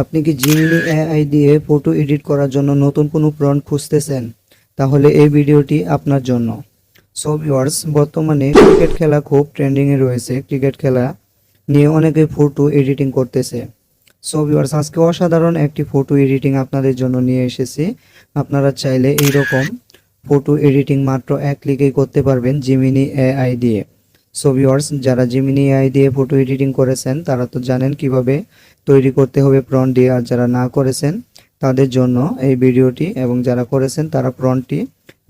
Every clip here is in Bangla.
আপনি কি জিমিনি এআই দিয়ে ফটো এডিট করার জন্য নতুন কোনো প্রম্পট খুঁজতেছেন? তাহলে এই ভিডিওটি আপনার জন্য। সো ভিউয়ার্স, বর্তমানে ক্রিকেট খেলা খুব ট্রেন্ডিংয়ে রয়েছে। ক্রিকেট খেলা নিয়ে অনেকে ফটো এডিটিং করতেছে। সো ভিউয়ার্স, আজকে অসাধারণ একটি ফটো এডিটিং আপনাদের জন্য নিয়ে এসেছি। আপনারা চাইলে এইরকম ফটো এডিটিং মাত্র এক ক্লিকেই করতে পারবেন জিমিনি এআই দিয়ে। সো ভিউয়ার্স, যারা জিমিনি এআই দিয়ে ফটো এডিটিং করেছেন তারা তো জানেন কিভাবে তৈরি করতে হবে প্রম্পট দিয়ে, আর যারা না করেছেন তাদের জন্য এই ভিডিওটি, এবং যারা করেছেন তারা প্রম্পটটি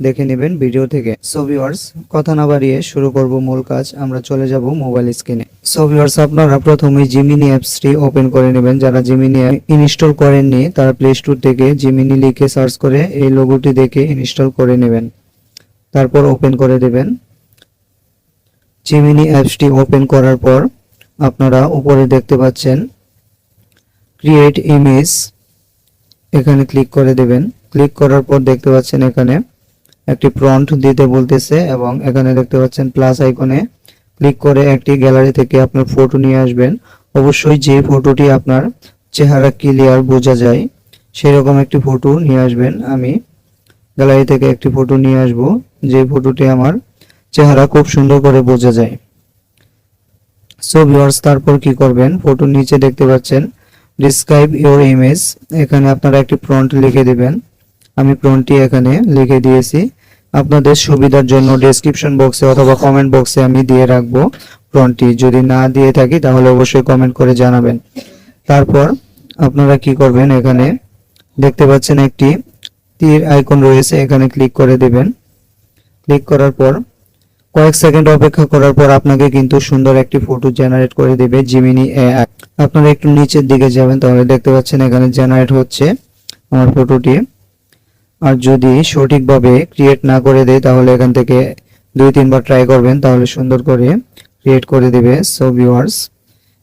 দেখে নেবেন ভিডিও থেকে। সো ভিউয়ার্স, কথা না বাড়িয়ে শুরু করব মূল কাজ। আমরা চলে যাব মোবাইল স্ক্রিনে। সো ভিউয়ার্স, আপনারা প্রথমে জিমিনি অ্যাপসটি ওপেন করে নেবেন। যারা জিমিনি ইনস্টল করেননি তারা প্লে স্টোর থেকে জিমিনি লিখে সার্চ করে এই লোগোটি দেখে ইনস্টল করে নেবেন, তারপর ওপেন করে দেবেন। জিমিনি অ্যাপসটি ওপেন করার পর আপনারা উপরে দেখতে পাচ্ছেন ক্রিয়েট ইমেজ, এখানে ক্লিক করে দেবেন। ক্লিক করার পর দেখতে পাচ্ছেন এখানে একটি প্রম্পট দিতে বলতেছে, এবং এখানে দেখতে পাচ্ছেন প্লাস আইকনে ক্লিক করে একটি গ্যালারি থেকে আপনার ফটো নিয়ে আসবেন। অবশ্যই যে ফটোটি আপনার চেহারা ক্লিয়ার বোঝা যায় সেরকম একটি ফটো নিয়ে আসবেন। আমি গ্যালারি থেকে একটি ফটো নিয়ে আসব যে ফটোটি আমার চেহারা খুব সুন্দর করে বোঝা যায়। সো ভিউয়ার্স, তারপর কি করবেন, ফটোর নিচে দেখতে পাচ্ছেন ডিসক্রাইব ইওর ইমেজ, এখানে আপনারা একটি প্রম্পট লিখে দিবেন। আমি প্রম্পটটি এখানে লিখে দিয়েছি। আপনাদের সুবিধার জন্য ডেসক্রিপশন বক্সে অথবা কমেন্ট বক্সে আমি দিয়ে রাখবো প্রম্পটটি। যদি না দিয়ে থাকি তাহলে অবশ্যই কমেন্ট করে জানাবেন। তারপর আপনারা কি করবেন, এখানে দেখতে পাচ্ছেন একটি তীর আইকন রয়েছে, এখানে ক্লিক করে দিবেন। ক্লিক করার পর কয়েক সেকেন্ড অপেক্ষা করার পর আপনাকে কিন্তু সুন্দর একটি ফটো জেনারেট করে দেবে জিমিনি এআই। আপনারা একটু নিচের দিকে যাবেন, তাহলে দেখতে পাচ্ছেন এখানে জেনারেট হচ্ছে আমার ফটোটি। আর যদি সঠিকভাবে ক্রিয়েট না করে দেয় তাহলে এখান থেকে 2-3 বার ট্রাই করবেন, তাহলে সুন্দর করে ক্রিয়েট করে দেবে। সো ভিউয়ার্স,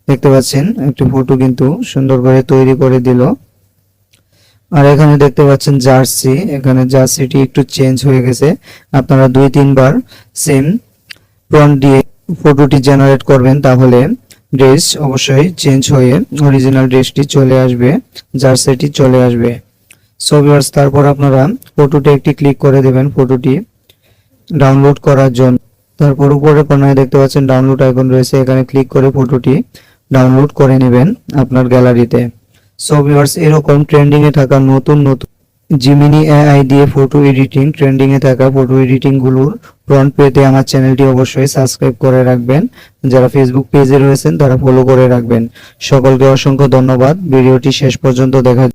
দেখতে পাচ্ছেন একটি ফটো কিন্তু সুন্দর করে তৈরি করে দিল। আর এখানে দেখতে পাচ্ছেন জার্সি, এখানে জার্সিটি একটু চেঞ্জ হয়ে গেছে। আপনারা 2-3 বার সেম প্রম্পট দিয়ে ফটোটি জেনারেট করবেন, তাহলে ড্রেস অবশ্যই চেঞ্জ হয়ে অরিজিনাল ড্রেসটি চলে আসবে, জার্সিটি চলে আসবে। সো ভিউয়ার্স, তারপর আপনারা ফটোটি একটি ক্লিক করে দেবেন ফটোটি ডাউনলোড করার জন্য। তারপর উপরের কর্নারে দেখতে পাচ্ছেন ডাউনলোড আইকন রয়েছে, এখানে ক্লিক করে ফটোটি ডাউনলোড করে নেবেন আপনার গ্যালারিতে। সো ভিউয়ার্স, এরকম ট্রেন্ডিং এ থাকা নতুন নতুন জিমিনি এআই দিয়ে ফটো এডিটিং, ট্রেন্ডিং এ থাকা ফটো এডিটিং গুলোর প্রম্পট পেতে আমার চ্যানেলটি অবশ্যই সাবস্ক্রাইব করে রাখবেন। যারা ফেসবুক পেজে রয়েছেন তারা ফলো করে রাখবেন। সকলকে অসংখ্য ধন্যবাদ ভিডিওটি শেষ পর্যন্ত দেখার